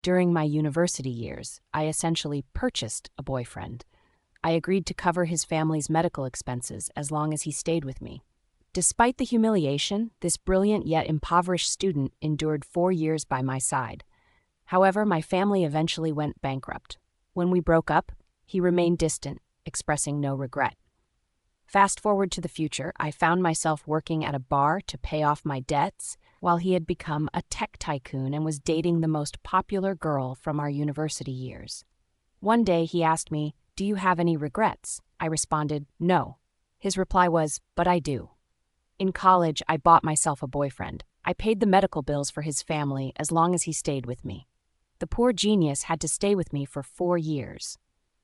During my university years, I essentially purchased a boyfriend. I agreed to cover his family's medical expenses as long as he stayed with me. Despite the humiliation, this brilliant yet impoverished student endured 4 years by my side. However, my family eventually went bankrupt. When we broke up, he remained distant, expressing no regret. Fast forward to the future, I found myself working at a bar to pay off my debts, while he had become a tech tycoon and was dating the most popular girl from our university years. One day he asked me, "Do you have any regrets?" I responded, "No." His reply was, "But I do." In college, I bought myself a boyfriend. I paid the medical bills for his family as long as he stayed with me. The poor genius had to stay with me for 4 years.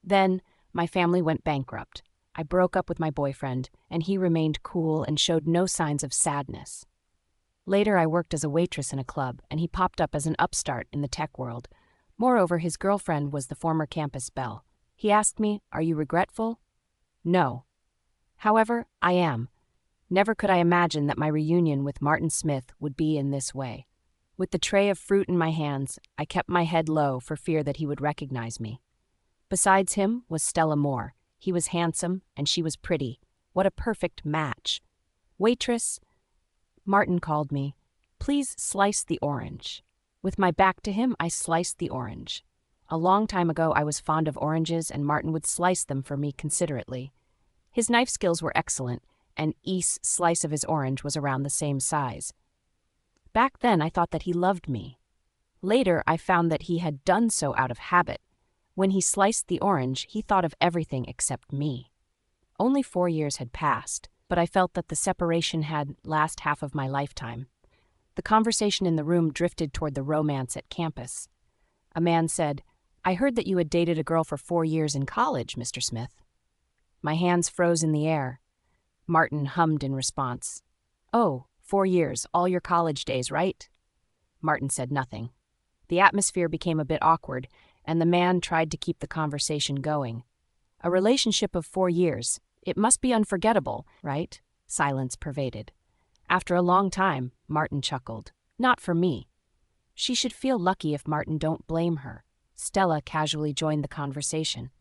Then, my family went bankrupt. I broke up with my boyfriend, and he remained cool and showed no signs of sadness. Later, I worked as a waitress in a club, and he popped up as an upstart in the tech world. Moreover, his girlfriend was the former campus belle. He asked me, "Are you regretful?" No. However, I am. Never could I imagine that my reunion with Martin Smith would be in this way. With the tray of fruit in my hands, I kept my head low for fear that he would recognize me. Besides him was Stella Moore. He was handsome, and she was pretty. What a perfect match. "Waitress," Martin called me. "Please slice the orange." With my back to him, I sliced the orange. A long time ago, I was fond of oranges, and Martin would slice them for me considerately. His knife skills were excellent, and each slice of his orange was around the same size. Back then, I thought that he loved me. Later, I found that he had done so out of habit. When he sliced the orange, he thought of everything except me. Only 4 years had passed, but I felt that the separation had last half of my lifetime. The conversation in the room drifted toward the romance at campus. A man said, "I heard that you had dated a girl for 4 years in college, Mr. Smith." My hands froze in the air. Martin hummed in response. "Oh, 4 years, all your college days, right?" Martin said nothing. The atmosphere became a bit awkward, and the man tried to keep the conversation going. "A relationship of 4 years. It must be unforgettable, right?" Silence pervaded. After a long time, Martin chuckled. "Not for me." "She should feel lucky if Martin don't blame her." Stella casually joined the conversation.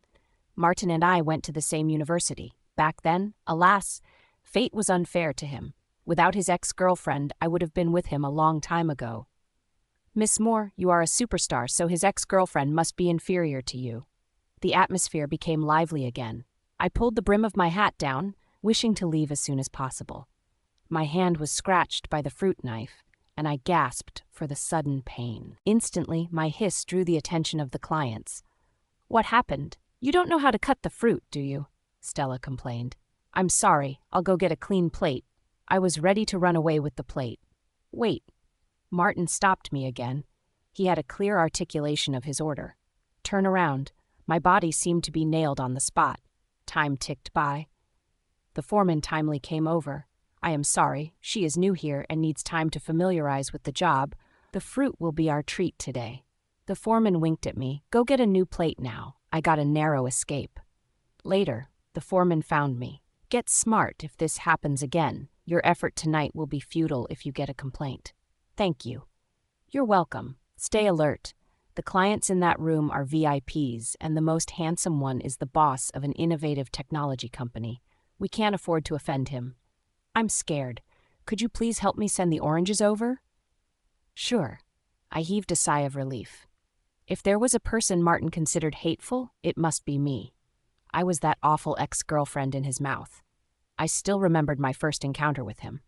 "Martin and I went to the same university. Back then, alas, fate was unfair to him. Without his ex-girlfriend, I would have been with him a long time ago." "Miss Moore, you are a superstar, so his ex-girlfriend must be inferior to you." The atmosphere became lively again. I pulled the brim of my hat down, wishing to leave as soon as possible. My hand was scratched by the fruit knife, and I gasped for the sudden pain. Instantly, my hiss drew the attention of the clients. "What happened? You don't know how to cut the fruit, do you?" Stella complained. "I'm sorry, I'll go get a clean plate." I was ready to run away with the plate. "Wait." Martin stopped me again. He had a clear articulation of his order. "Turn around." My body seemed to be nailed on the spot. Time ticked by. The foreman timely came over. "I am sorry, she is new here and needs time to familiarize with the job. The fruit will be our treat today." The foreman winked at me. "Go get a new plate now." I got a narrow escape. Later, the foreman found me. "Get smart if this happens again. Your effort tonight will be futile if you get a complaint." "Thank you." "You're welcome. Stay alert. The clients in that room are VIPs, and the most handsome one is the boss of an innovative technology company. We can't afford to offend him." "I'm scared. Could you please help me send the oranges over?" "Sure." I heaved a sigh of relief. If there was a person Martin considered hateful, it must be me. I was that awful ex-girlfriend in his mouth. I still remembered my first encounter with him.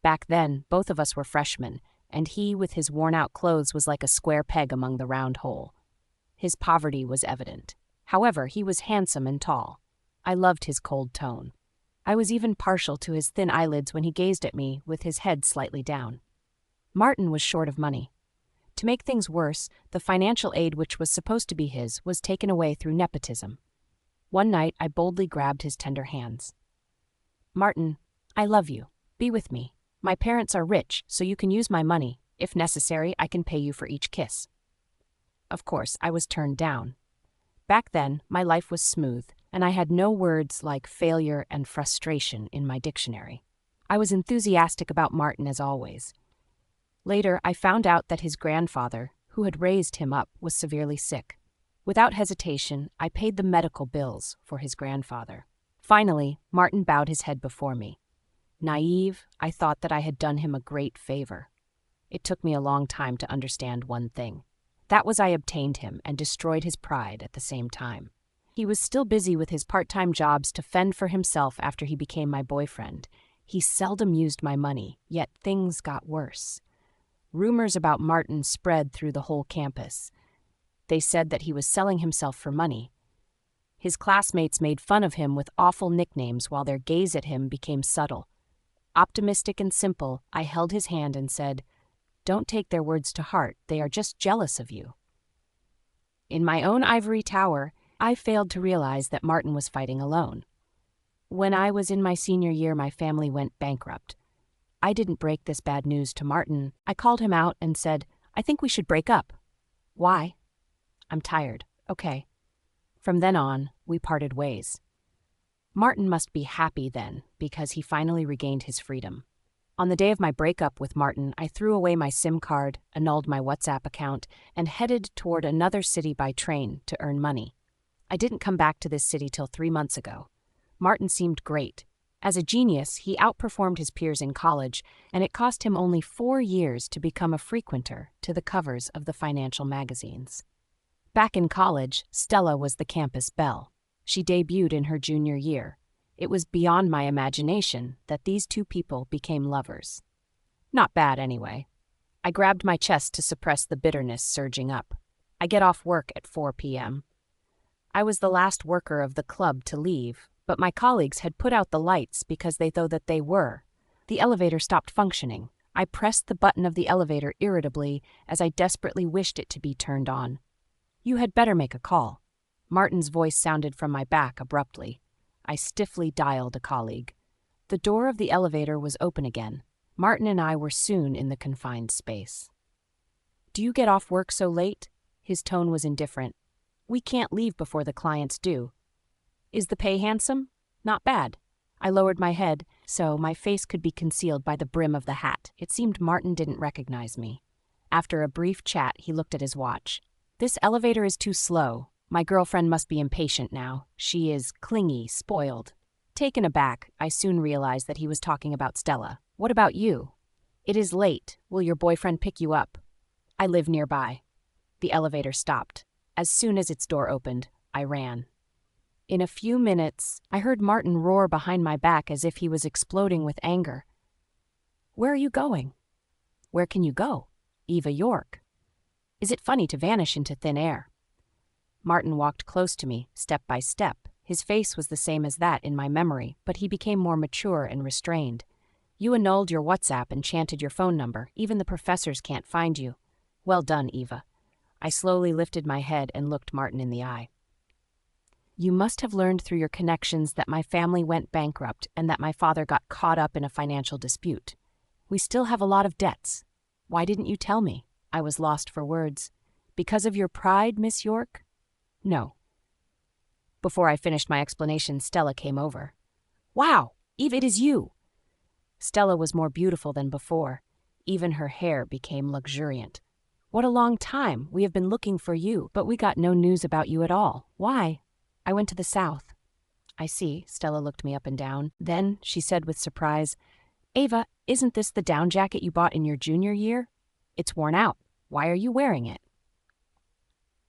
Back then, both of us were freshmen, and he, with his worn-out clothes, was like a square peg among the round hole. His poverty was evident. However, he was handsome and tall. I loved his cold tone. I was even partial to his thin eyelids when he gazed at me with his head slightly down. Martin was short of money. To make things worse, the financial aid which was supposed to be his was taken away through nepotism. One night, I boldly grabbed his tender hands. "Martin, I love you. Be with me. My parents are rich, so you can use my money. If necessary, I can pay you for each kiss." Of course, I was turned down. Back then, my life was smooth, and I had no words like failure and frustration in my dictionary. I was enthusiastic about Martin as always. Later, I found out that his grandfather, who had raised him up, was severely sick. Without hesitation, I paid the medical bills for his grandfather. Finally, Martin bowed his head before me. Naive, I thought that I had done him a great favor. It took me a long time to understand one thing. That was I obtained him and destroyed his pride at the same time. He was still busy with his part-time jobs to fend for himself after he became my boyfriend. He seldom used my money, yet things got worse. Rumors about Martin spread through the whole campus. They said that he was selling himself for money. His classmates made fun of him with awful nicknames while their gaze at him became subtle. Optimistic and simple, I held his hand and said, "Don't take their words to heart, they are just jealous of you." In my own ivory tower, I failed to realize that Martin was fighting alone. When I was in my senior year, my family went bankrupt. I didn't break this bad news to Martin. I called him out and said, "I think we should break up." "Why?" "I'm tired." "Okay." From then on, we parted ways. Martin must be happy then, because he finally regained his freedom. On the day of my breakup with Martin, I threw away my SIM card, annulled my WhatsApp account, and headed toward another city by train to earn money. I didn't come back to this city till 3 months ago. Martin seemed great. As a genius, he outperformed his peers in college, and it cost him only 4 years to become a frequenter to the covers of the financial magazines. Back in college, Stella was the campus belle. She debuted in her junior year. It was beyond my imagination that these two people became lovers. Not bad, anyway. I grabbed my chest to suppress the bitterness surging up. I get off work at 4 p.m. I was the last worker of the club to leave, but my colleagues had put out the lights because they thought that they were. The elevator stopped functioning. I pressed the button of the elevator irritably as I desperately wished it to be turned on. "You had better make a call." Martin's voice sounded from my back abruptly. I stiffly dialed a colleague. The door of the elevator was open again. Martin and I were soon in the confined space. "Do you get off work so late?" His tone was indifferent. "We can't leave before the clients do." "Is the pay handsome?" "Not bad." I lowered my head so my face could be concealed by the brim of the hat. It seemed Martin didn't recognize me. After a brief chat, he looked at his watch. "This elevator is too slow. My girlfriend must be impatient now. She is clingy, spoiled." Taken aback, I soon realized that he was talking about Stella. "What about you?" "It is late. Will your boyfriend pick you up?" "I live nearby." The elevator stopped. As soon as its door opened, I ran. In a few minutes, I heard Martin roar behind my back as if he was exploding with anger. "Where are you going?" "Where can you go?" "Eva York." "Is it funny to vanish into thin air?" Martin walked close to me, step by step. His face was the same as that in my memory, but he became more mature and restrained. "You annulled your WhatsApp and chanted your phone number. Even the professors can't find you. Well done, Eva." I slowly lifted my head and looked Martin in the eye. "You must have learned through your connections that my family went bankrupt and that my father got caught up in a financial dispute. We still have a lot of debts. Why didn't you tell me?" I was lost for words. "Because of your pride, Miss York?" "No." Before I finished my explanation, Stella came over. "Wow, Eve, it is you!" Stella was more beautiful than before. Even her hair became luxuriant. "What a long time. We have been looking for you, but we got no news about you at all. Why?" "I went to the south." "I see." Stella looked me up and down. Then she said with surprise, "Ava, isn't this the down jacket you bought in your junior year? It's worn out. Why are you wearing it?"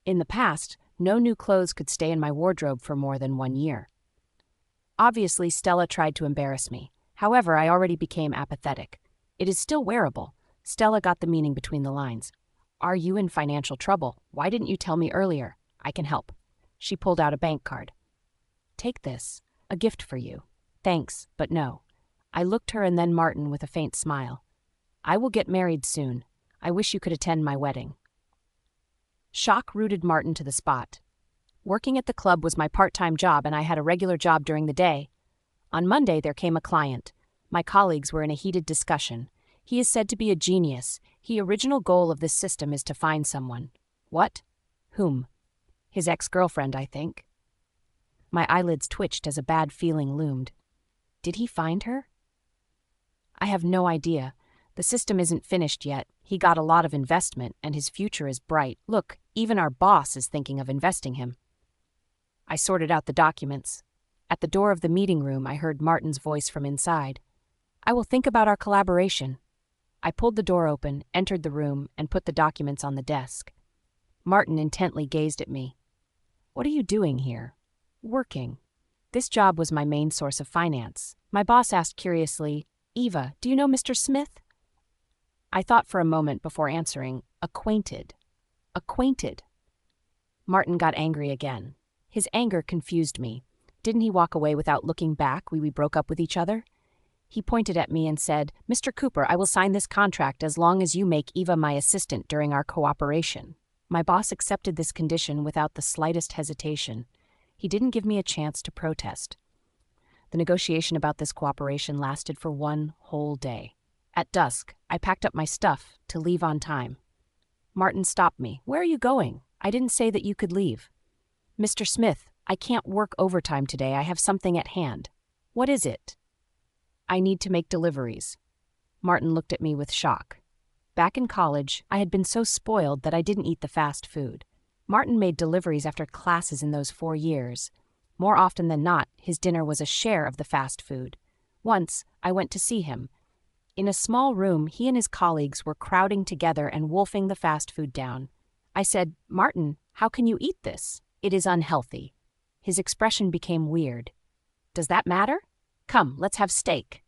In the past, no new clothes could stay in my wardrobe for more than 1 year. Obviously, Stella tried to embarrass me. However, I already became apathetic. "It is still wearable." Stella got the meaning between the lines. "Are you in financial trouble? Why didn't you tell me earlier? I can help." She pulled out a bank card. "Take this. A gift for you." "Thanks, but no." I looked her and then Martin with a faint smile. "I will get married soon. I wish you could attend my wedding." Shock rooted Martin to the spot. Working at the club was my part-time job and I had a regular job during the day. On Monday, there came a client. My colleagues were in a heated discussion. He is said to be a genius. The original goal of this system is to find someone. What? Whom? His ex-girlfriend, I think. My eyelids twitched as a bad feeling loomed. Did he find her? I have no idea. The system isn't finished yet. He got a lot of investment, and his future is bright. Look, even our boss is thinking of investing him. I sorted out the documents. At the door of the meeting room, I heard Martin's voice from inside. I will think about our collaboration. I pulled the door open, entered the room, and put the documents on the desk. Martin intently gazed at me. What are you doing here? Working. This job was my main source of finance. My boss asked curiously, Eva, do you know Mr. Smith? I thought for a moment before answering, acquainted. Acquainted. Martin got angry again. His anger confused me. Didn't he walk away without looking back when we broke up with each other? He pointed at me and said, Mr. Cooper, I will sign this contract as long as you make Eva my assistant during our cooperation. My boss accepted this condition without the slightest hesitation. He didn't give me a chance to protest. The negotiation about this cooperation lasted for one whole day. At dusk, I packed up my stuff to leave on time. Martin stopped me. Where are you going? I didn't say that you could leave. Mr. Smith, I can't work overtime today. I have something at hand. What is it? I need to make deliveries. Martin looked at me with shock. Back in college, I had been so spoiled that I didn't eat the fast food. Martin made deliveries after classes in those 4 years. More often than not, his dinner was a share of the fast food. Once, I went to see him. In a small room, he and his colleagues were crowding together and wolfing the fast food down. I said, Martin, how can you eat this? It is unhealthy. His expression became weird. Does that matter? Come, let's have steak.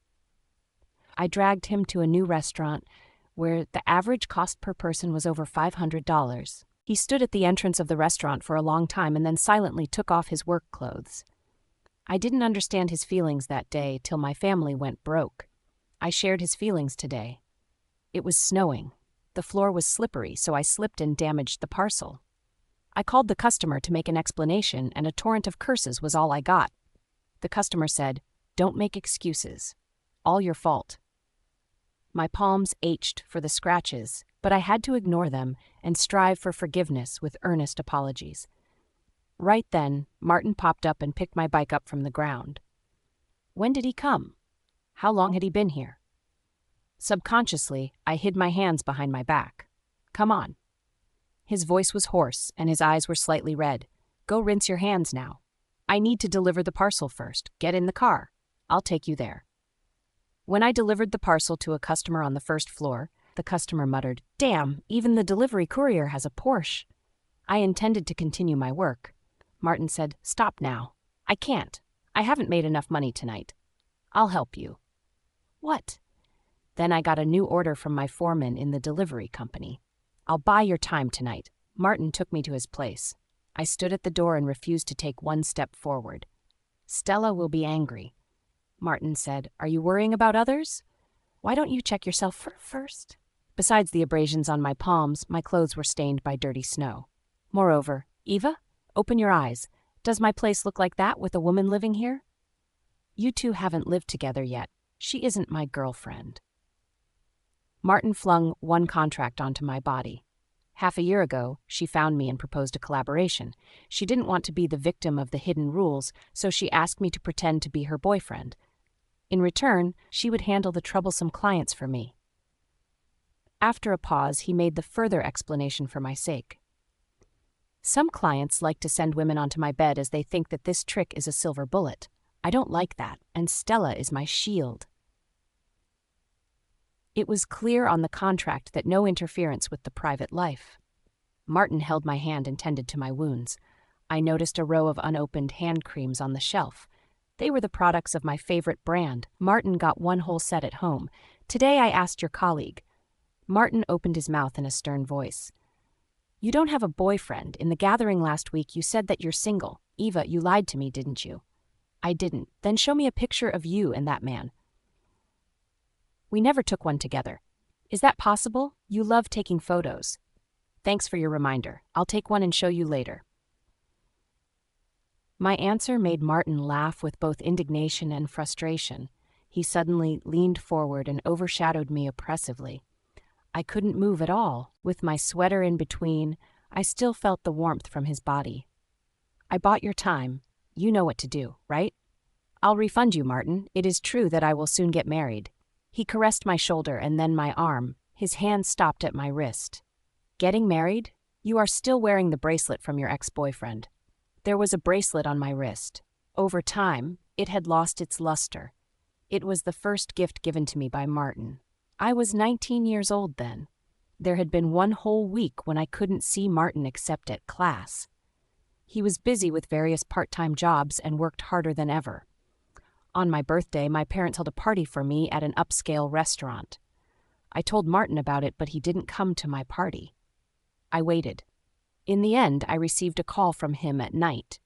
I dragged him to a new restaurant where the average cost per person was over $500. He stood at the entrance of the restaurant for a long time and then silently took off his work clothes. I didn't understand his feelings that day till my family went broke. I shared his feelings today. It was snowing. The floor was slippery, so I slipped and damaged the parcel. I called the customer to make an explanation, and a torrent of curses was all I got. The customer said, Don't make excuses. All your fault. My palms ached for the scratches, but I had to ignore them and strive for forgiveness with earnest apologies. Right then, Martin popped up and picked my bike up from the ground. When did he come? How long had he been here? Subconsciously, I hid my hands behind my back. Come on. His voice was hoarse, and his eyes were slightly red. Go rinse your hands now. I need to deliver the parcel first. Get in the car. I'll take you there. When I delivered the parcel to a customer on the first floor, the customer muttered, Damn, even the delivery courier has a Porsche. I intended to continue my work. Martin said, Stop now. I can't. I haven't made enough money tonight. I'll help you. What? Then I got a new order from my foreman in the delivery company. I'll buy your time tonight. Martin took me to his place. I stood at the door and refused to take one step forward. Stella will be angry. Martin said, Are you worrying about others? Why don't you check yourself first? Besides the abrasions on my palms, my clothes were stained by dirty snow. Moreover, Eva, open your eyes. Does my place look like that with a woman living here? You two haven't lived together yet. She isn't my girlfriend. Martin flung one contract onto my body. Half a year ago, she found me and proposed a collaboration. She didn't want to be the victim of the hidden rules, so she asked me to pretend to be her boyfriend. In return, she would handle the troublesome clients for me. After a pause, he made the further explanation for my sake. Some clients like to send women onto my bed as they think that this trick is a silver bullet. I don't like that, and Stella is my shield. It was clear on the contract that no interference with the private life. Martin held my hand and tended to my wounds. I noticed a row of unopened hand creams on the shelf. They were the products of my favorite brand. Martin got one whole set at home. Today I asked your colleague. Martin opened his mouth in a stern voice. You don't have a boyfriend. In the gathering last week, you said that you're single. Eva, you lied to me, didn't you? I didn't. Then show me a picture of you and that man. We never took one together. Is that possible? You love taking photos. Thanks for your reminder. I'll take one and show you later. My answer made Martin laugh with both indignation and frustration. He suddenly leaned forward and overshadowed me oppressively. I couldn't move at all. With my sweater in between, I still felt the warmth from his body. I bought your time. You know what to do, right? I'll refund you, Martin. It is true that I will soon get married. He caressed my shoulder and then my arm. His hand stopped at my wrist. Getting married? You are still wearing the bracelet from your ex-boyfriend. There was a bracelet on my wrist. Over time, it had lost its luster. It was the first gift given to me by Martin. I was 19 years old then. There had been one whole week when I couldn't see Martin except at class. He was busy with various part-time jobs and worked harder than ever. On my birthday, my parents held a party for me at an upscale restaurant. I told Martin about it, but he didn't come to my party. I waited. In the end, I received a call from him at night.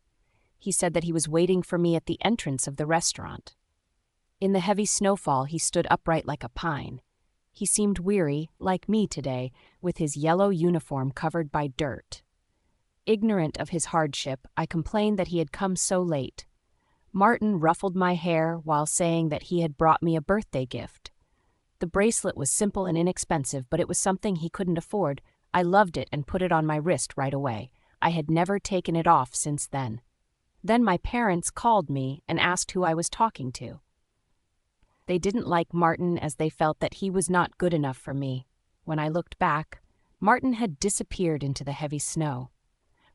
He said that he was waiting for me at the entrance of the restaurant. In the heavy snowfall, he stood upright like a pine. He seemed weary, like me today, with his yellow uniform covered by dirt. Ignorant of his hardship, I complained that he had come so late. Martin ruffled my hair while saying that he had brought me a birthday gift. The bracelet was simple and inexpensive, but it was something he couldn't afford. I loved it and put it on my wrist right away. I had never taken it off since then. Then my parents called me and asked who I was talking to. They didn't like Martin as they felt that he was not good enough for me. When I looked back, Martin had disappeared into the heavy snow.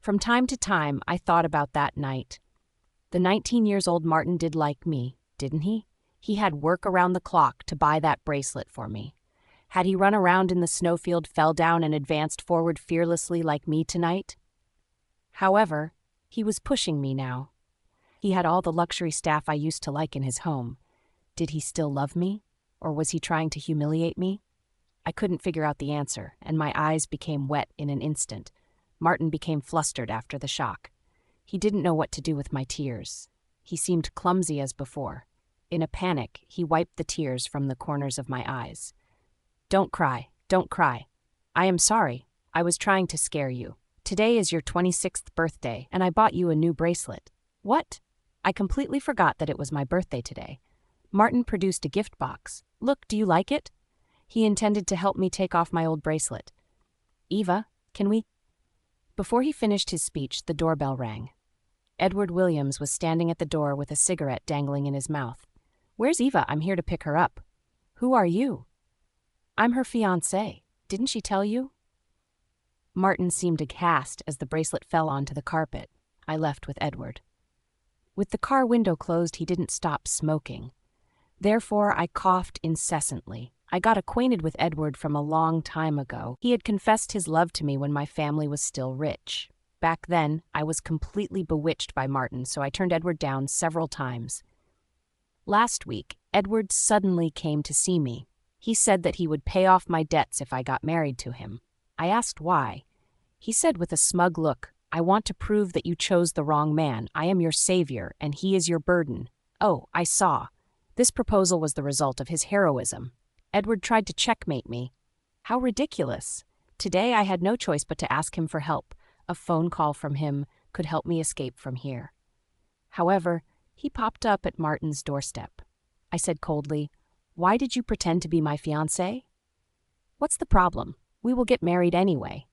From time to time, I thought about that night. The 19-year-old Martin did like me, didn't he? He had work around the clock to buy that bracelet for me. Had he run around in the snowfield, fell down, and advanced forward fearlessly like me tonight? However, he was pushing me now. He had all the luxury staff I used to like in his home. Did he still love me, or was he trying to humiliate me? I couldn't figure out the answer, and my eyes became wet in an instant. Martin became flustered after the shock. He didn't know what to do with my tears. He seemed clumsy as before. In a panic, he wiped the tears from the corners of my eyes. Don't cry, don't cry. I am sorry. I was trying to scare you. Today is your 26th birthday, and I bought you a new bracelet. What? I completely forgot that it was my birthday today. Martin produced a gift box. Look, do you like it? He intended to help me take off my old bracelet. Eva, can we? Before he finished his speech, the doorbell rang. Edward Williams was standing at the door with a cigarette dangling in his mouth. Where's Eva? I'm here to pick her up. Who are you? I'm her fiancé. Didn't she tell you? Martin seemed aghast as the bracelet fell onto the carpet. I left with Edward. With the car window closed, he didn't stop smoking. Therefore, I coughed incessantly. I got acquainted with Edward from a long time ago. He had confessed his love to me when my family was still rich. Back then, I was completely bewitched by Martin, so I turned Edward down several times. Last week, Edward suddenly came to see me. He said that he would pay off my debts if I got married to him. I asked why. He said with a smug look, I want to prove that you chose the wrong man. I am your savior, and he is your burden. Oh, I saw. This proposal was the result of his heroism. Edward tried to checkmate me. How ridiculous. Today I had no choice but to ask him for help. A phone call from him could help me escape from here. However, he popped up at Martin's doorstep. I said coldly, Why did you pretend to be my fiancé? What's the problem? We will get married anyway.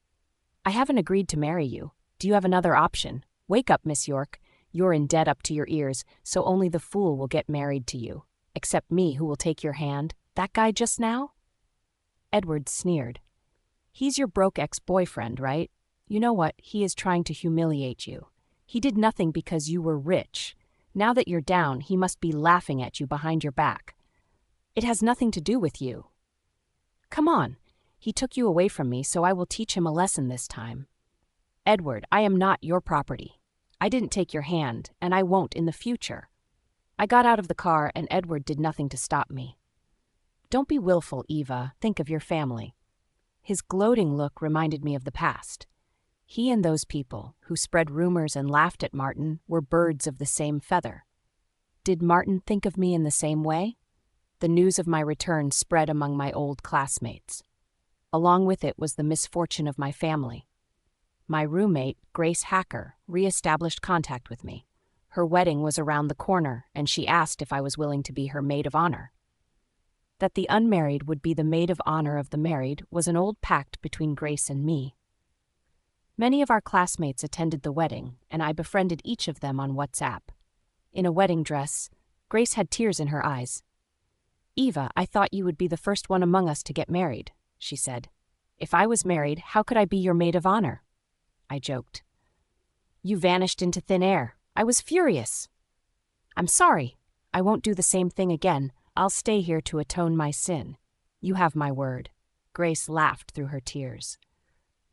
I haven't agreed to marry you. Do you have another option? Wake up, Miss York. You're in debt up to your ears, so only the fool will get married to you. Except me, who will take your hand. That guy just now? Edward sneered. He's your broke ex-boyfriend, right? You know what? He is trying to humiliate you. He did nothing because you were rich. Now that you're down, he must be laughing at you behind your back. It has nothing to do with you. Come on. He took you away from me, so I will teach him a lesson this time. Edward, I am not your property. I didn't take your hand, and I won't in the future. I got out of the car, and Edward did nothing to stop me. Don't be willful, Eva. Think of your family. His gloating look reminded me of the past. He and those people, who spread rumors and laughed at Martin, were birds of the same feather. Did Martin think of me in the same way? The news of my return spread among my old classmates. Along with it was the misfortune of my family. My roommate, Grace Hacker, re-established contact with me. Her wedding was around the corner, and she asked if I was willing to be her maid of honor. That the unmarried would be the maid of honor of the married was an old pact between Grace and me. Many of our classmates attended the wedding, and I befriended each of them on WhatsApp. In a wedding dress, Grace had tears in her eyes. Eva, I thought you would be the first one among us to get married. she said. "If I was married, how could I be your maid of honor?" I joked. "You vanished into thin air. I was furious." "I'm sorry. I won't do the same thing again. I'll stay here to atone my sin." "You have my word." Grace laughed through her tears.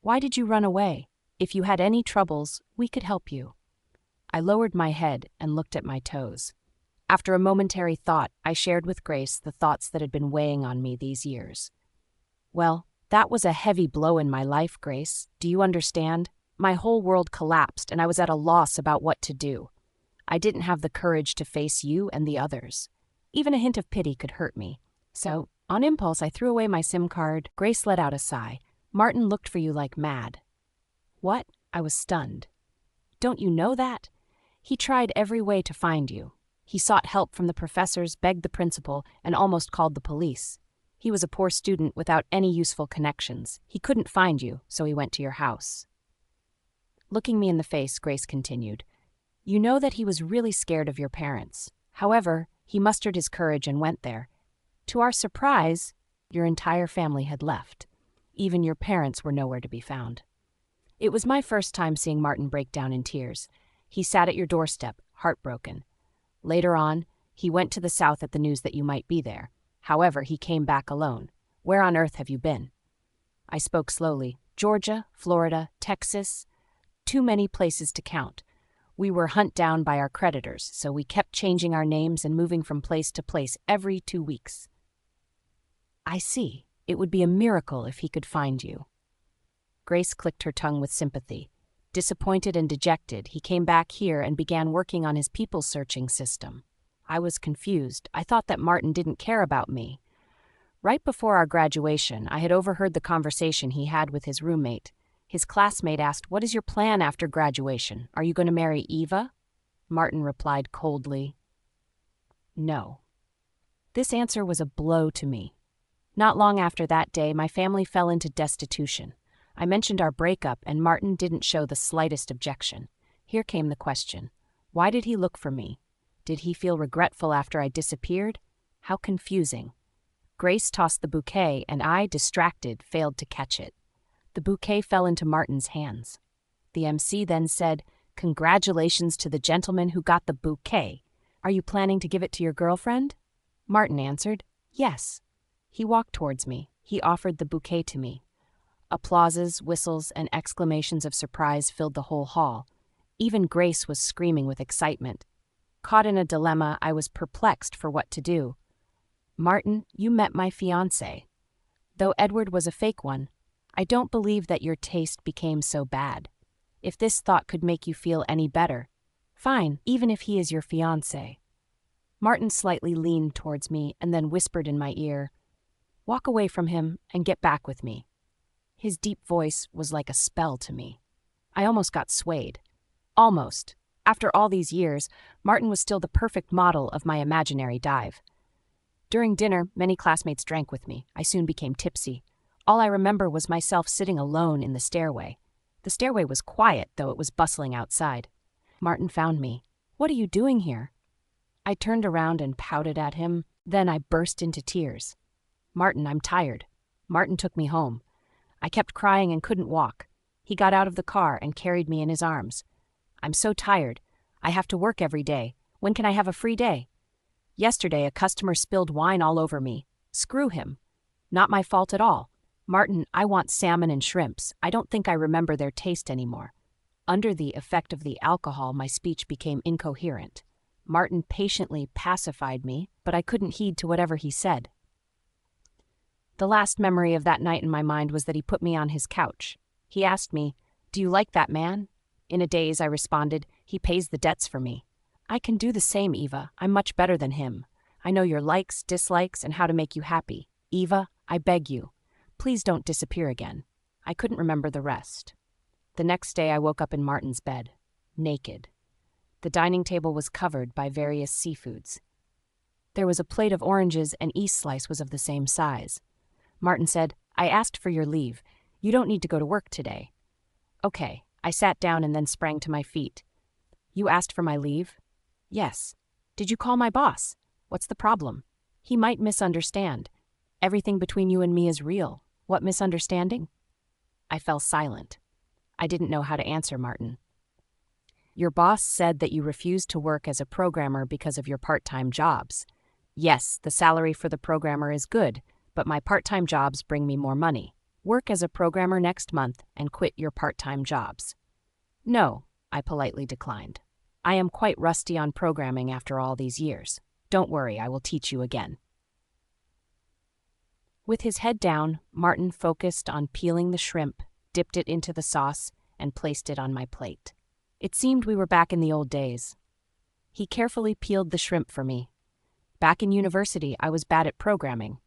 "Why did you run away? If you had any troubles, we could help you." I lowered my head and looked at my toes. After a momentary thought, I shared with Grace the thoughts that had been weighing on me these years. "Well, that was a heavy blow in my life, Grace. Do you understand? My whole world collapsed and I was at a loss about what to do. I didn't have the courage to face you and the others. Even a hint of pity could hurt me. So, on impulse, I threw away my SIM card." Grace let out a sigh. "Martin looked for you like mad." "What?" I was stunned. "Don't you know that? He tried every way to find you. He sought help from the professors, begged the principal, and almost called the police. He was a poor student without any useful connections. He couldn't find you, so he went to your house." Looking me in the face, Grace continued, "You know that he was really scared of your parents. However, he mustered his courage and went there. To our surprise, your entire family had left. Even your parents were nowhere to be found. It was my first time seeing Martin break down in tears. He sat at your doorstep, heartbroken. Later on, he went to the south at the news that you might be there. However, he came back alone. Where on earth have you been?" I spoke slowly. "Georgia, Florida, Texas. Too many places to count. We were hunted down by our creditors, so we kept changing our names and moving from place to place every 2 weeks." "I see. It would be a miracle if he could find you." Grace clicked her tongue with sympathy. Disappointed and dejected, he came back here and began working on his people-searching system. I was confused. I thought that Martin didn't care about me. Right before our graduation, I had overheard the conversation he had with his roommate. His classmate asked, "What is your plan after graduation? Are you going to marry Eva?" Martin replied coldly, "No." This answer was a blow to me. Not long after that day, my family fell into destitution. I mentioned our breakup, and Martin didn't show the slightest objection. Here came the question. Why did he look for me? Did he feel regretful after I disappeared? How confusing. Grace tossed the bouquet, and I, distracted, failed to catch it. The bouquet fell into Martin's hands. The MC then said, "Congratulations to the gentleman who got the bouquet. Are you planning to give it to your girlfriend?" Martin answered, "Yes." He walked towards me. He offered the bouquet to me. Applauses, whistles, and exclamations of surprise filled the whole hall. Even Grace was screaming with excitement. Caught in a dilemma, I was perplexed for what to do. "Martin, you met my fiancé. Though Edward was a fake one, I don't believe that your taste became so bad. If this thought could make you feel any better, fine, even if he is your fiancé." Martin slightly leaned towards me and then whispered in my ear, "Walk away from him and get back with me." His deep voice was like a spell to me. I almost got swayed. Almost. After all these years, Martin was still the perfect model of my imaginary dive. During dinner, many classmates drank with me. I soon became tipsy. All I remember was myself sitting alone in the stairway. The stairway was quiet, though it was bustling outside. Martin found me. "What are you doing here?" I turned around and pouted at him. Then I burst into tears. "Martin, I'm tired." Martin took me home. I kept crying and couldn't walk. He got out of the car and carried me in his arms. "I'm so tired. I have to work every day. When can I have a free day?" "Yesterday, a customer spilled wine all over me. Screw him. Not my fault at all. Martin, I want salmon and shrimps. I don't think I remember their taste anymore." Under the effect of the alcohol, my speech became incoherent. Martin patiently pacified me, but I couldn't heed to whatever he said. The last memory of that night in my mind was that he put me on his couch. He asked me, "Do you like that man?" In a daze, I responded, "He pays the debts for me." "I can do the same, Eva. I'm much better than him. I know your likes, dislikes, and how to make you happy. Eva, I beg you, please don't disappear again." I couldn't remember the rest. The next day, I woke up in Martin's bed, naked. The dining table was covered by various seafoods. There was a plate of oranges, and each slice was of the same size. Martin said, "I asked for your leave. You don't need to go to work today." "Okay." I sat down and then sprang to my feet. "You asked for my leave?" "Yes." "Did you call my boss? What's the problem? He might misunderstand. Everything between you and me is real. What misunderstanding? I fell silent. I didn't know how to answer Martin. Your boss said that you refused to work as a programmer because of your part-time jobs. Yes, the salary for the programmer is good, but my part-time jobs bring me more money. Work as a programmer next month and quit your part-time jobs. No, I politely declined. I am quite rusty on programming after all these years. Don't worry, I will teach you again. With his head down, Martin focused on peeling the shrimp, dipped it into the sauce, and placed it on my plate. It seemed we were back in the old days. He carefully peeled the shrimp for me. Back in university, I was bad at programming.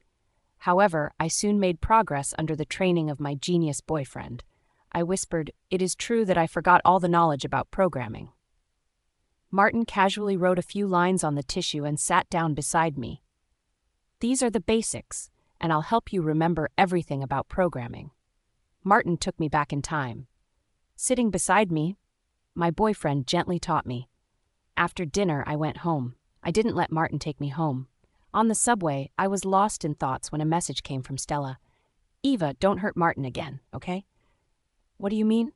However, I soon made progress under the training of my genius boyfriend. I whispered, "It is true that I forgot all the knowledge about programming." Martin casually wrote a few lines on the tissue and sat down beside me. "These are the basics, and I'll help you remember everything about programming." Martin took me back in time. Sitting beside me, my boyfriend gently taught me. After dinner, I went home. I didn't let Martin take me home. On the subway, I was lost in thoughts when a message came from Stella. "Eva, don't hurt Martin again, okay?" "What do you mean?"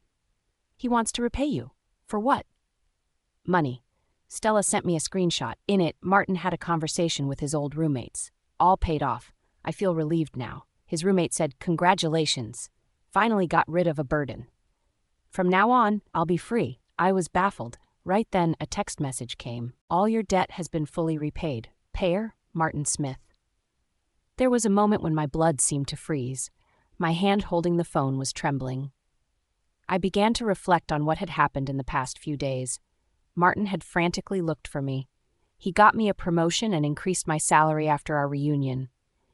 "He wants to repay you." "For what?" "Money." Stella sent me a screenshot. In it, Martin had a conversation with his old roommates. All paid off. I feel relieved now. His roommate said, "Congratulations. Finally got rid of a burden. From now on, I'll be free." I was baffled. Right then, a text message came. "All your debt has been fully repaid. Payer, Martin Smith." There was a moment when my blood seemed to freeze. My hand holding the phone was trembling. I began to reflect on what had happened in the past few days. Martin had frantically looked for me. He got me a promotion and increased my salary after our reunion.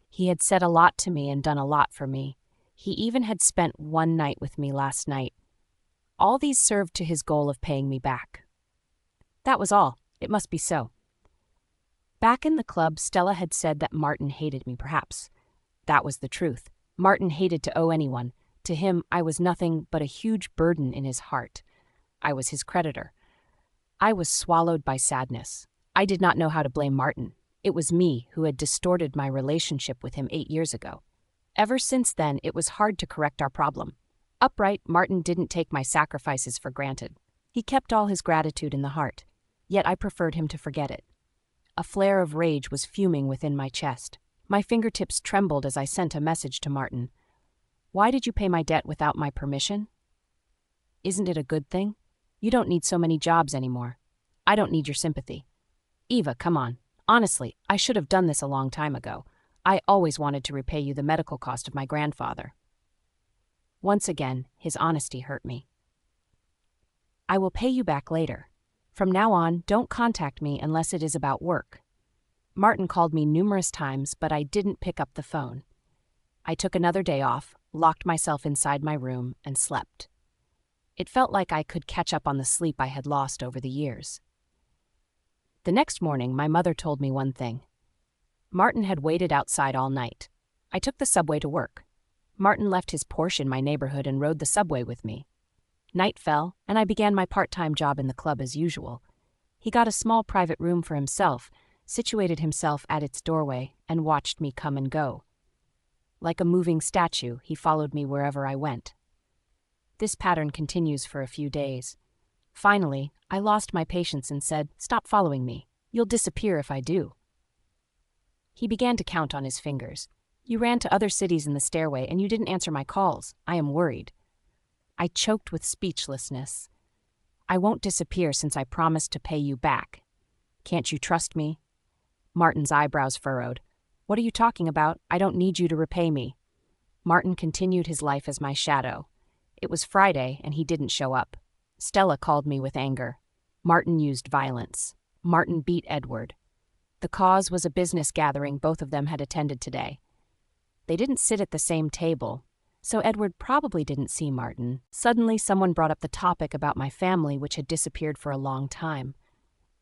He had said a lot to me and done a lot for me. He even had spent one night with me last night. All these served to his goal of paying me back. That was all. It must be so. Back in the club, Stella had said that Martin hated me, perhaps. That was the truth. Martin hated to owe anyone. To him, I was nothing but a huge burden in his heart. I was his creditor. I was swallowed by sadness. I did not know how to blame Martin. It was me who had distorted my relationship with him 8 years ago. Ever since then, it was hard to correct our problem. Upright, Martin didn't take my sacrifices for granted. He kept all his gratitude in the heart, yet I preferred him to forget it. A flare of rage was fuming within my chest. My fingertips trembled as I sent a message to Martin. "Why did you pay my debt without my permission? Isn't it a good thing? You don't need so many jobs anymore. I don't need your sympathy. Eva, come on. Honestly, I should have done this a long time ago. I always wanted to repay you the medical cost of my grandfather." Once again, his honesty hurt me. "I will pay you back later. From now on, don't contact me unless it is about work." Martin called me numerous times, but I didn't pick up the phone. I took another day off, locked myself inside my room, and slept. It felt like I could catch up on the sleep I had lost over the years. The next morning, my mother told me one thing. Martin had waited outside all night. I took the subway to work. Martin left his Porsche in my neighborhood and rode the subway with me. Night fell, and I began my part-time job in the club as usual. He got a small private room for himself, situated himself at its doorway, and watched me come and go. Like a moving statue, he followed me wherever I went. This pattern continues for a few days. Finally, I lost my patience and said, "Stop following me. You'll disappear if I do." He began to count on his fingers. "You ran to other cities in the stairway and you didn't answer my calls. I am worried." I choked with speechlessness. "I won't disappear since I promised to pay you back. Can't you trust me?" Martin's eyebrows furrowed. "What are you talking about? I don't need you to repay me." Martin continued his life as my shadow. It was Friday and he didn't show up. Stella called me with anger. Martin used violence. Martin beat Edward. The cause was a business gathering both of them had attended today. They didn't sit at the same table, so Edward probably didn't see Martin. Suddenly, someone brought up the topic about my family, which had disappeared for a long time.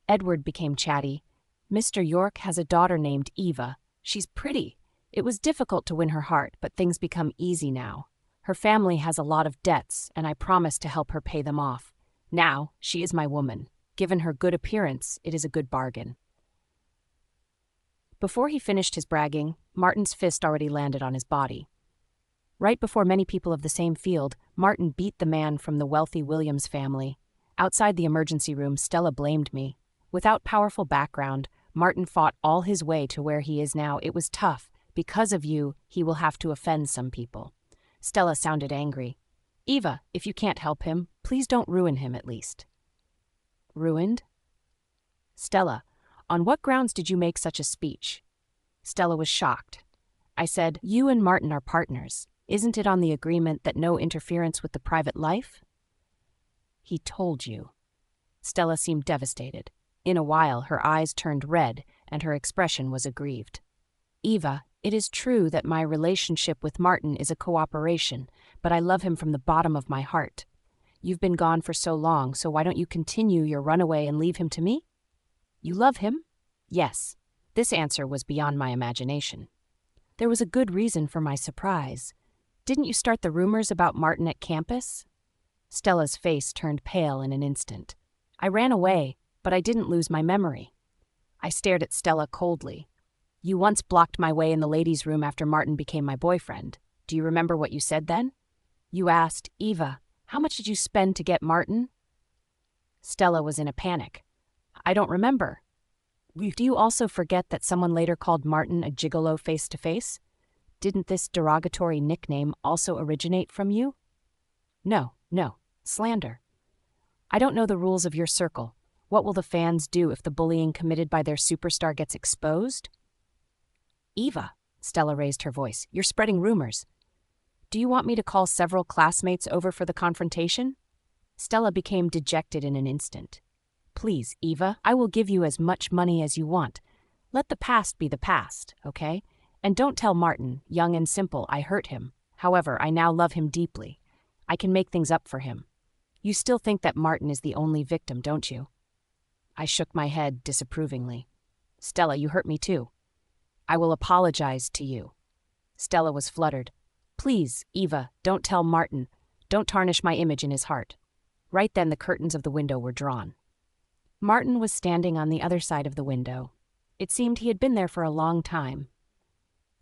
Edward became chatty. "Mr. York has a daughter named Eva. She's pretty. It was difficult to win her heart, but things become easy now. Her family has a lot of debts, and I promised to help her pay them off. Now, she is my woman. Given her good appearance, it is a good bargain." Before he finished his bragging, Martin's fist already landed on his body. Right before many people of the same field, Martin beat the man from the wealthy Williams family. Outside the emergency room, Stella blamed me. Without powerful background, Martin fought all his way to where he is now. It was tough. Because of you, he will have to offend some people. Stella sounded angry. Eva, if you can't help him, please don't ruin him at least. Ruined? Stella, on what grounds did you make such a speech? Stella was shocked. I said, you and Martin are partners. Isn't it on the agreement that no interference with the private life? He told you. Stella seemed devastated. In a while, her eyes turned red, and her expression was aggrieved. Eva, it is true that my relationship with Martin is a cooperation, but I love him from the bottom of my heart. You've been gone for so long, so why don't you continue your runaway and leave him to me? You love him? Yes. This answer was beyond my imagination. There was a good reason for my surprise. Didn't you start the rumors about Martin at campus? Stella's face turned pale in an instant. I ran away, but I didn't lose my memory. I stared at Stella coldly. You once blocked my way in the ladies' room after Martin became my boyfriend. Do you remember what you said then? You asked, Eva, how much did you spend to get Martin? Stella was in a panic. I don't remember. Do you also forget that someone later called Martin a gigolo face-to-face? Didn't this derogatory nickname also originate from you? No, slander. I don't know the rules of your circle. What will the fans do if the bullying committed by their superstar gets exposed? Eva, Stella raised her voice, you're spreading rumors. Do you want me to call several classmates over for the confrontation? Stella became dejected in an instant. Please, Eva, I will give you as much money as you want. Let the past be the past, okay? And don't tell Martin, young and simple, I hurt him. However, I now love him deeply. I can make things up for him. You still think that Martin is the only victim, don't you? I shook my head disapprovingly. Stella, you hurt me too. I will apologize to you. Stella was fluttered. Please, Eva, don't tell Martin. Don't tarnish my image in his heart. Right then the curtains of the window were drawn. Martin was standing on the other side of the window. It seemed he had been there for a long time.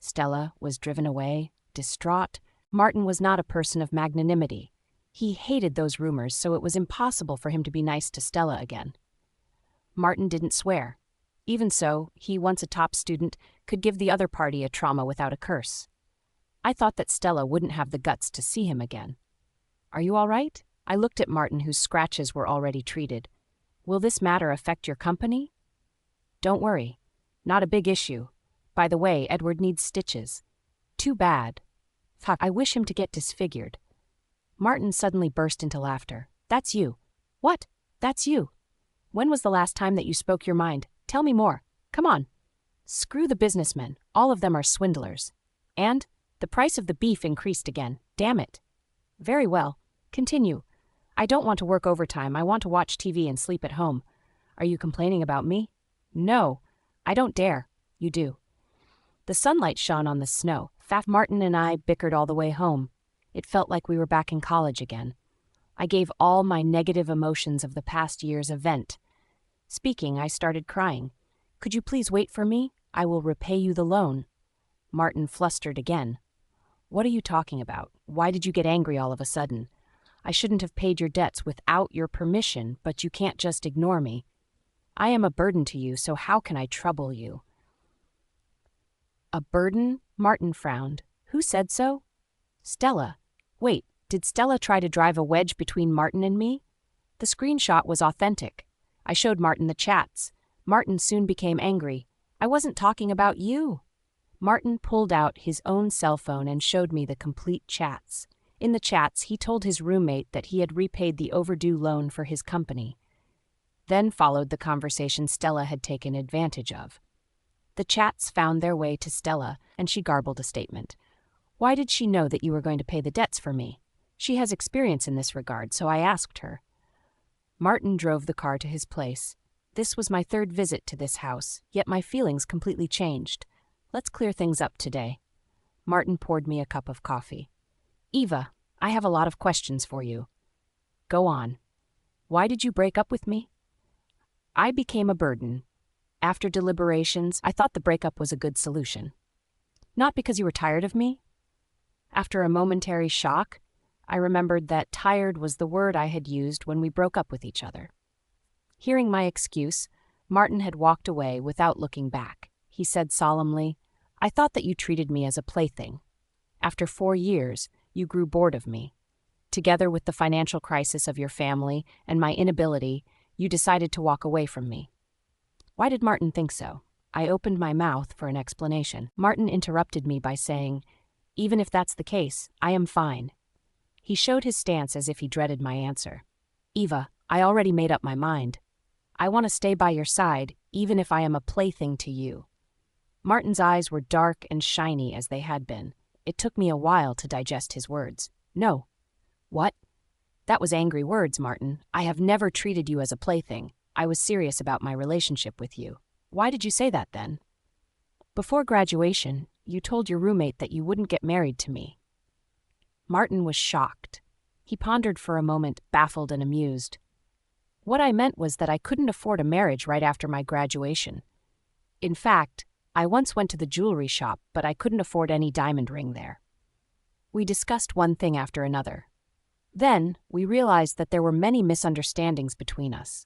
Stella was driven away, distraught. Martin was not a person of magnanimity. He hated those rumors, so it was impossible for him to be nice to Stella again. Martin didn't swear. Even so, he, once a top student, could give the other party a trauma without a curse. I thought that Stella wouldn't have the guts to see him again. Are you all right? I looked at Martin, whose scratches were already treated. Will this matter affect your company? Don't worry. Not a big issue. By the way, Edward needs stitches. Too bad. Fuck, I wish him to get disfigured. Martin suddenly burst into laughter. That's you. What? That's you. When was the last time that you spoke your mind? Tell me more. Come on. Screw the businessmen. All of them are swindlers. And the price of the beef increased again. Damn it. Very well. Continue. I don't want to work overtime. I want to watch TV and sleep at home. Are you complaining about me? No. I don't dare. You do. The sunlight shone on the snow. Martin and I bickered all the way home. It felt like we were back in college again. I gave all my negative emotions of the past years a vent. Speaking, I started crying. Could you please wait for me? I will repay you the loan. Martin flustered again. What are you talking about? Why did you get angry all of a sudden? I shouldn't have paid your debts without your permission, but you can't just ignore me. I am a burden to you, so how can I trouble you? A burden? Martin frowned. Who said so? Stella. Wait, did Stella try to drive a wedge between Martin and me? The screenshot was authentic. I showed Martin the chats. Martin soon became angry. I wasn't talking about you. Martin pulled out his own cell phone and showed me the complete chats. In the chats, he told his roommate that he had repaid the overdue loan for his company. Then followed the conversation Stella had taken advantage of. The chats found their way to Stella, and she garbled a statement. Why did she know that you were going to pay the debts for me? She has experience in this regard, so I asked her. Martin drove the car to his place. This was my third visit to this house, yet my feelings completely changed. Let's clear things up today. Martin poured me a cup of coffee. Eva, I have a lot of questions for you. Go on. Why did you break up with me? I became a burden. After deliberations, I thought the breakup was a good solution. Not because you were tired of me? After a momentary shock, I remembered that tired was the word I had used when we broke up with each other. Hearing my excuse, Martin had walked away without looking back. He said solemnly, "I thought that you treated me as a plaything. After 4 years, you grew bored of me. Together with the financial crisis of your family and my inability, you decided to walk away from me." Why did Martin think so? I opened my mouth for an explanation. Martin interrupted me by saying, "Even if that's the case, I am fine." He showed his stance as if he dreaded my answer. "Eva, I already made up my mind. I want to stay by your side, even if I am a plaything to you." Martin's eyes were dark and shiny as they had been. It took me a while to digest his words. "No." "What?" "That was angry words, Martin. I have never treated you as a plaything. I was serious about my relationship with you." "Why did you say that then?" "Before graduation, you told your roommate that you wouldn't get married to me." Martin was shocked. He pondered for a moment, baffled and amused. "What I meant was that I couldn't afford a marriage right after my graduation. In fact, I once went to the jewelry shop, but I couldn't afford any diamond ring there." We discussed one thing after another. Then, we realized that there were many misunderstandings between us.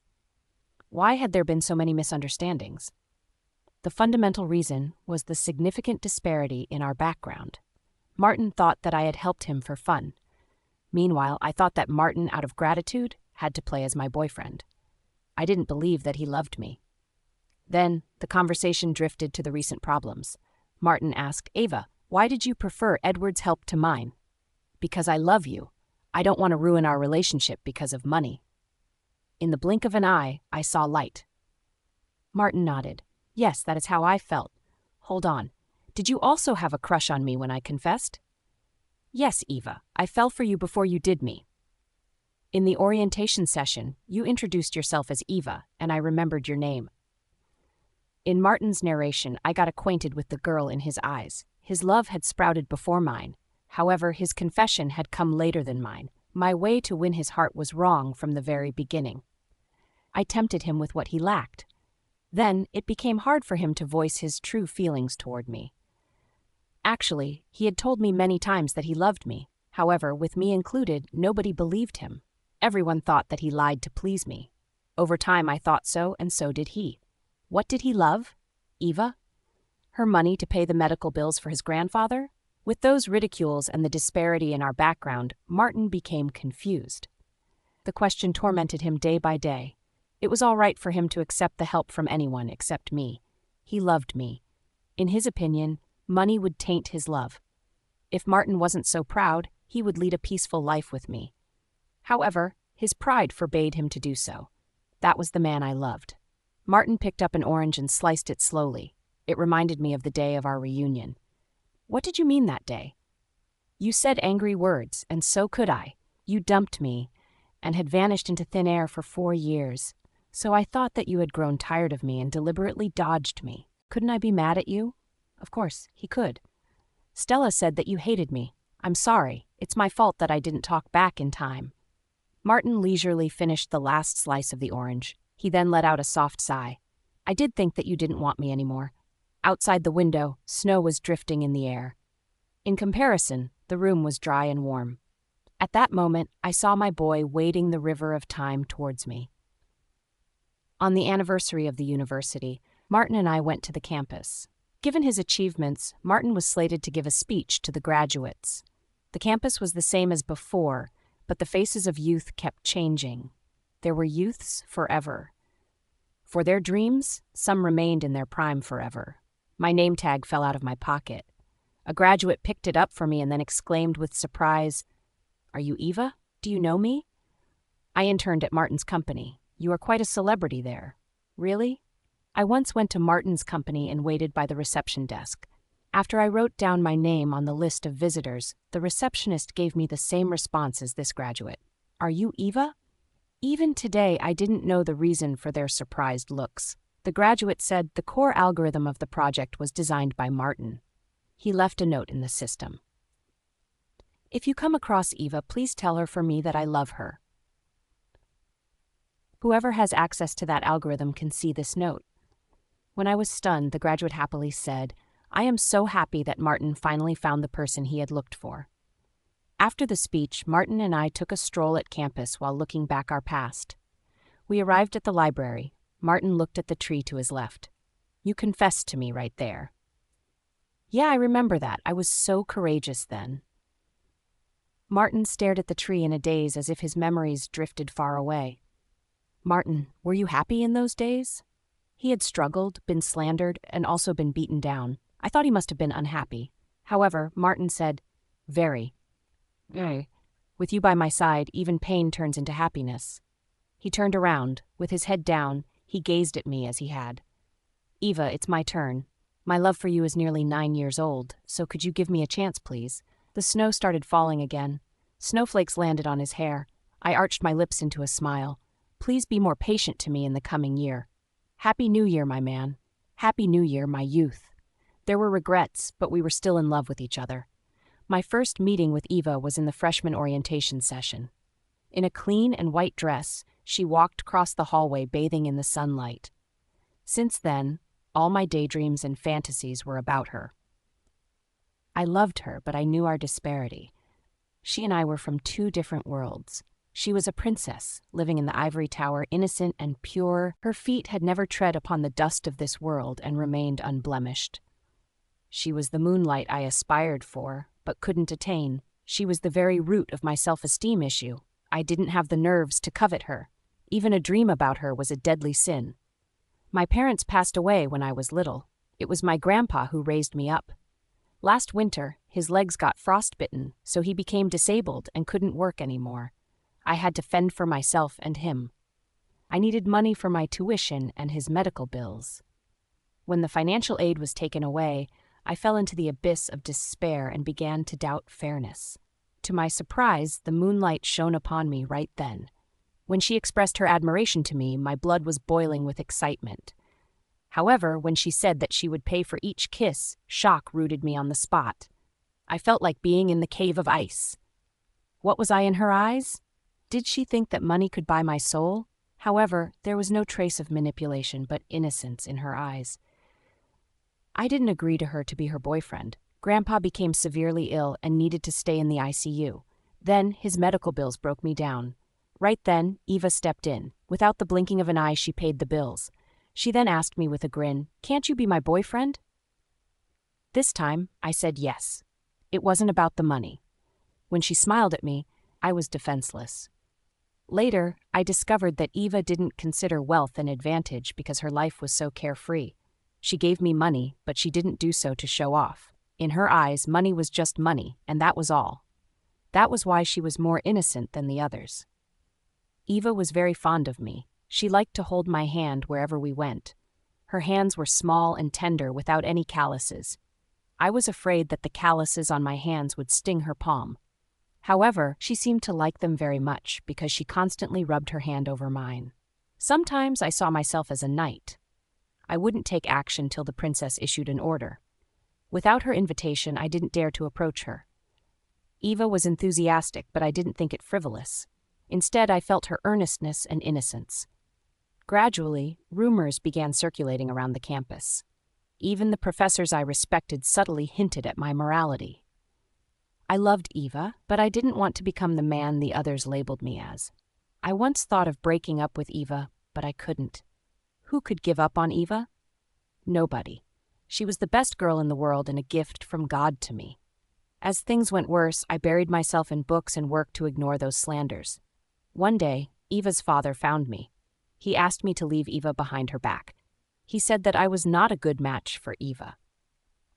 Why had there been so many misunderstandings? The fundamental reason was the significant disparity in our background. Martin thought that I had helped him for fun. Meanwhile, I thought that Martin, out of gratitude, had to play as my boyfriend. I didn't believe that he loved me. Then, the conversation drifted to the recent problems. Martin asked, "Ava, why did you prefer Edward's help to mine?" "Because I love you. I don't want to ruin our relationship because of money." In the blink of an eye, I saw light. Martin nodded. "Yes, that is how I felt. Hold on. Did you also have a crush on me when I confessed?" "Yes, Eva. I fell for you before you did me." "In the orientation session, you introduced yourself as Eva, and I remembered your name." In Martin's narration, I got acquainted with the girl in his eyes. His love had sprouted before mine. However, his confession had come later than mine. My way to win his heart was wrong from the very beginning. I tempted him with what he lacked. Then, it became hard for him to voice his true feelings toward me. Actually, he had told me many times that he loved me. However, with me included, nobody believed him. Everyone thought that he lied to please me. Over time, I thought so, and so did he. What did he love? Eva? Her money to pay the medical bills for his grandfather? With those ridicules and the disparity in our background, Martin became confused. The question tormented him day by day. It was all right for him to accept the help from anyone except me. He loved me. In his opinion, money would taint his love. If Martin wasn't so proud, he would lead a peaceful life with me. However, his pride forbade him to do so. That was the man I loved. Martin picked up an orange and sliced it slowly. It reminded me of the day of our reunion. "What did you mean that day?" "You said angry words, and so could I. You dumped me, and had vanished into thin air for 4 years. So I thought that you had grown tired of me and deliberately dodged me. Couldn't I be mad at you?" Of course, he could. "Stella said that you hated me. I'm sorry. It's my fault that I didn't talk back in time." Martin leisurely finished the last slice of the orange. He then let out a soft sigh. "I did think that you didn't want me anymore." Outside the window, snow was drifting in the air. In comparison, the room was dry and warm. At that moment, I saw my boy wading the river of time towards me. On the anniversary of the university, Martin and I went to the campus. Given his achievements, Martin was slated to give a speech to the graduates. The campus was the same as before, but the faces of youth kept changing. There were youths forever. For their dreams, some remained in their prime forever. My name tag fell out of my pocket. A graduate picked it up for me and then exclaimed with surprise, "Are you Eva? Do you know me?" I interned at Martin's company. "You are quite a celebrity there." "Really?" I once went to Martin's company and waited by the reception desk. After I wrote down my name on the list of visitors, the receptionist gave me the same response as this graduate. "Are you Eva?" Even today, I didn't know the reason for their surprised looks. The graduate said the core algorithm of the project was designed by Martin. He left a note in the system. "If you come across Eva, please tell her for me that I love her." Whoever has access to that algorithm can see this note. When I was stunned, the graduate happily said, "I am so happy that Martin finally found the person he had looked for." After the speech, Martin and I took a stroll at campus while looking back our past. We arrived at the library. Martin looked at the tree to his left. "You confessed to me right there." "Yeah, I remember that. I was so courageous then." Martin stared at the tree in a daze as if his memories drifted far away. "Martin, were you happy in those days?" He had struggled, been slandered, and also been beaten down. I thought he must have been unhappy. However, Martin said, "Very. With you by my side, even pain turns into happiness." He turned around. With his head down, he gazed at me as he had. "Eva, it's my turn. My love for you is nearly 9 years old, so could you give me a chance, please?" The snow started falling again. Snowflakes landed on his hair. I arched my lips into a smile. "Please be more patient to me in the coming year." "Happy New Year, my man. Happy New Year, my youth." There were regrets, but we were still in love with each other. My first meeting with Eva was in the freshman orientation session. In a clean and white dress, she walked across the hallway bathing in the sunlight. Since then, all my daydreams and fantasies were about her. I loved her, but I knew our disparity. She and I were from 2 different worlds. She was a princess, living in the ivory tower, innocent and pure. Her feet had never tread upon the dust of this world and remained unblemished. She was the moonlight I aspired for, but couldn't attain. She was the very root of my self-esteem issue. I didn't have the nerves to covet her. Even a dream about her was a deadly sin. My parents passed away when I was little. It was my grandpa who raised me up. Last winter, his legs got frostbitten, so he became disabled and couldn't work anymore. I had to fend for myself and him. I needed money for my tuition and his medical bills. When the financial aid was taken away, I fell into the abyss of despair and began to doubt fairness. To my surprise, the moonlight shone upon me right then. When she expressed her admiration to me, my blood was boiling with excitement. However, when she said that she would pay for each kiss, shock rooted me on the spot. I felt like being in the cave of ice. What was I in her eyes? Did she think that money could buy my soul? However, there was no trace of manipulation but innocence in her eyes. I didn't agree to her to be her boyfriend. Grandpa became severely ill and needed to stay in the ICU. Then, his medical bills broke me down. Right then, Eva stepped in. Without the blinking of an eye, she paid the bills. She then asked me with a grin, "Can't you be my boyfriend?" This time, I said yes. It wasn't about the money. When she smiled at me, I was defenseless. Later, I discovered that Eva didn't consider wealth an advantage because her life was so carefree. She gave me money, but she didn't do so to show off. In her eyes, money was just money, and that was all. That was why she was more innocent than the others. Eva was very fond of me. She liked to hold my hand wherever we went. Her hands were small and tender without any calluses. I was afraid that the calluses on my hands would sting her palm. However, she seemed to like them very much because she constantly rubbed her hand over mine. Sometimes I saw myself as a knight. I wouldn't take action till the princess issued an order. Without her invitation, I didn't dare to approach her. Eva was enthusiastic, but I didn't think it frivolous. Instead, I felt her earnestness and innocence. Gradually, rumors began circulating around the campus. Even the professors I respected subtly hinted at my morality. I loved Eva, but I didn't want to become the man the others labeled me as. I once thought of breaking up with Eva, but I couldn't. Who could give up on Eva? Nobody. She was the best girl in the world and a gift from God to me. As things went worse, I buried myself in books and worked to ignore those slanders. One day, Eva's father found me. He asked me to leave Eva behind her back. He said that I was not a good match for Eva.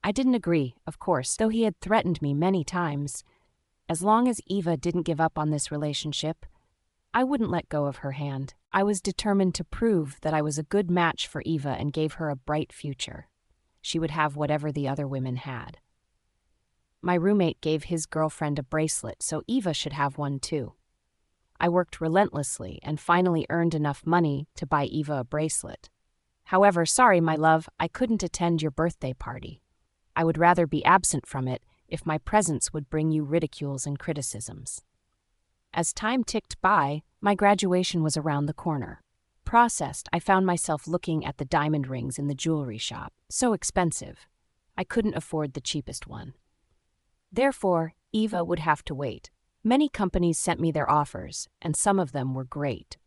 I didn't agree, of course, though he had threatened me many times. As long as Eva didn't give up on this relationship, I wouldn't let go of her hand. I was determined to prove that I was a good match for Eva and gave her a bright future. She would have whatever the other women had. My roommate gave his girlfriend a bracelet, so Eva should have one too. I worked relentlessly and finally earned enough money to buy Eva a bracelet. However, sorry, my love, I couldn't attend your birthday party. I would rather be absent from it if my presence would bring you ridicules and criticisms. As time ticked by, my graduation was around the corner. Processed, I found myself looking at the diamond rings in the jewelry shop. So expensive. I couldn't afford the cheapest one. Therefore, Eva would have to wait. Many companies sent me their offers, and some of them were great.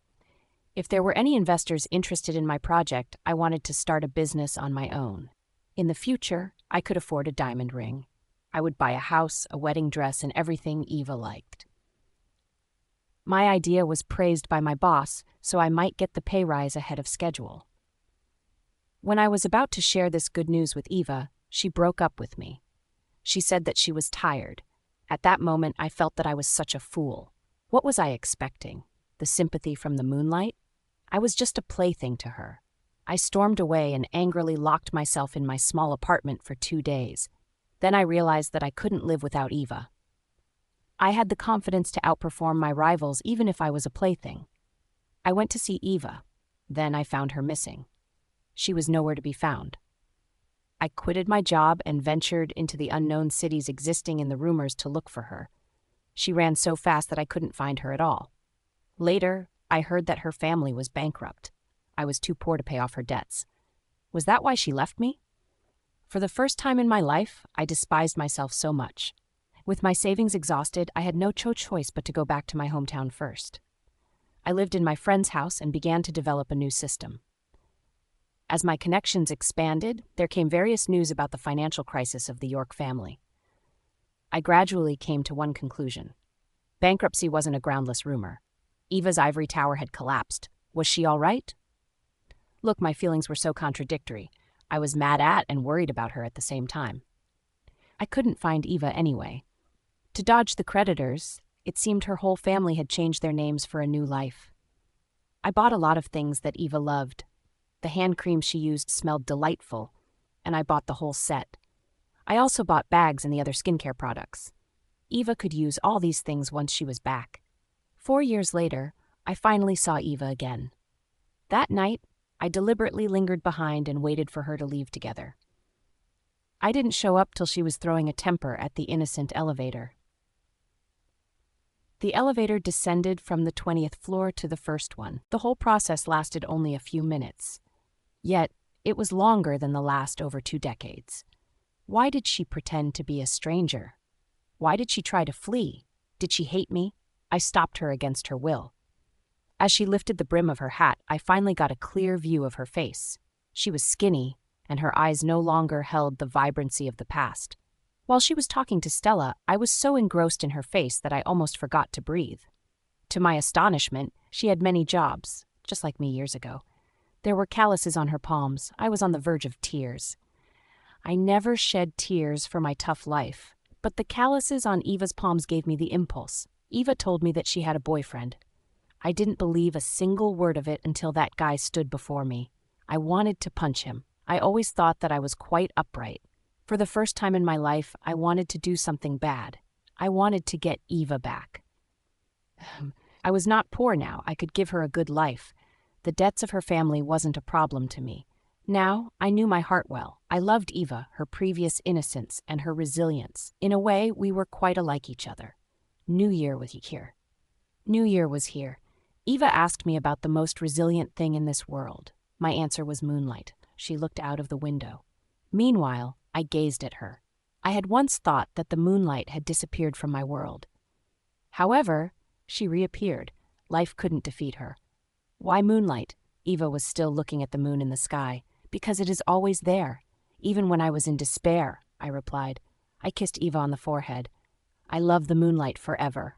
If there were any investors interested in my project, I wanted to start a business on my own. In the future, I could afford a diamond ring. I would buy a house, a wedding dress, and everything Eva liked. My idea was praised by my boss, so I might get the pay rise ahead of schedule. When I was about to share this good news with Eva, she broke up with me. She said that she was tired. At that moment, I felt that I was such a fool. What was I expecting? The sympathy from the moonlight? I was just a plaything to her. I stormed away and angrily locked myself in my small apartment for 2 days. Then I realized that I couldn't live without Eva. I had the confidence to outperform my rivals even if I was a plaything. I went to see Eva. Then I found her missing. She was nowhere to be found. I quitted my job and ventured into the unknown cities existing in the rumors to look for her. She ran so fast that I couldn't find her at all. Later, I heard that her family was bankrupt. I was too poor to pay off her debts. Was that why she left me? For the first time in my life, I despised myself so much. With my savings exhausted, I had no choice but to go back to my hometown first. I lived in my friend's house and began to develop a new system. As my connections expanded, there came various news about the financial crisis of the York family. I gradually came to one conclusion. Bankruptcy wasn't a groundless rumor. Eva's ivory tower had collapsed. Was she all right? Look, my feelings were so contradictory. I was mad at and worried about her at the same time. I couldn't find Eva anyway. To dodge the creditors, it seemed her whole family had changed their names for a new life. I bought a lot of things that Eva loved. The hand cream she used smelled delightful, and I bought the whole set. I also bought bags and the other skincare products. Eva could use all these things once she was back. 4 years later, I finally saw Eva again. That night, I deliberately lingered behind and waited for her to leave together. I didn't show up till she was throwing a temper at the innocent elevator. The elevator descended from the 20th floor to the first one. The whole process lasted only a few minutes. Yet, it was longer than the last over 2 decades. Why did she pretend to be a stranger? Why did she try to flee? Did she hate me? I stopped her against her will. As she lifted the brim of her hat, I finally got a clear view of her face. She was skinny, and her eyes no longer held the vibrancy of the past. While she was talking to Stella, I was so engrossed in her face that I almost forgot to breathe. To my astonishment, she had many jobs, just like me years ago. There were calluses on her palms. I was on the verge of tears. I never shed tears for my tough life, but the calluses on Eva's palms gave me the impulse. Eva told me that she had a boyfriend. I didn't believe a single word of it until that guy stood before me. I wanted to punch him. I always thought that I was quite upright. For the first time in my life, I wanted to do something bad. I wanted to get Eva back. I was not poor now. I could give her a good life. The debts of her family wasn't a problem to me. Now, I knew my heart well. I loved Eva, her previous innocence, and her resilience. In a way, we were quite alike each other. New Year was here. New Year was here. Eva asked me about the most resilient thing in this world. My answer was moonlight. She looked out of the window. Meanwhile, I gazed at her. I had once thought that the moonlight had disappeared from my world. However, she reappeared. Life couldn't defeat her. Why moonlight? Eva was still looking at the moon in the sky. Because it is always there. Even when I was in despair, I replied. I kissed Eva on the forehead. I love the moonlight forever.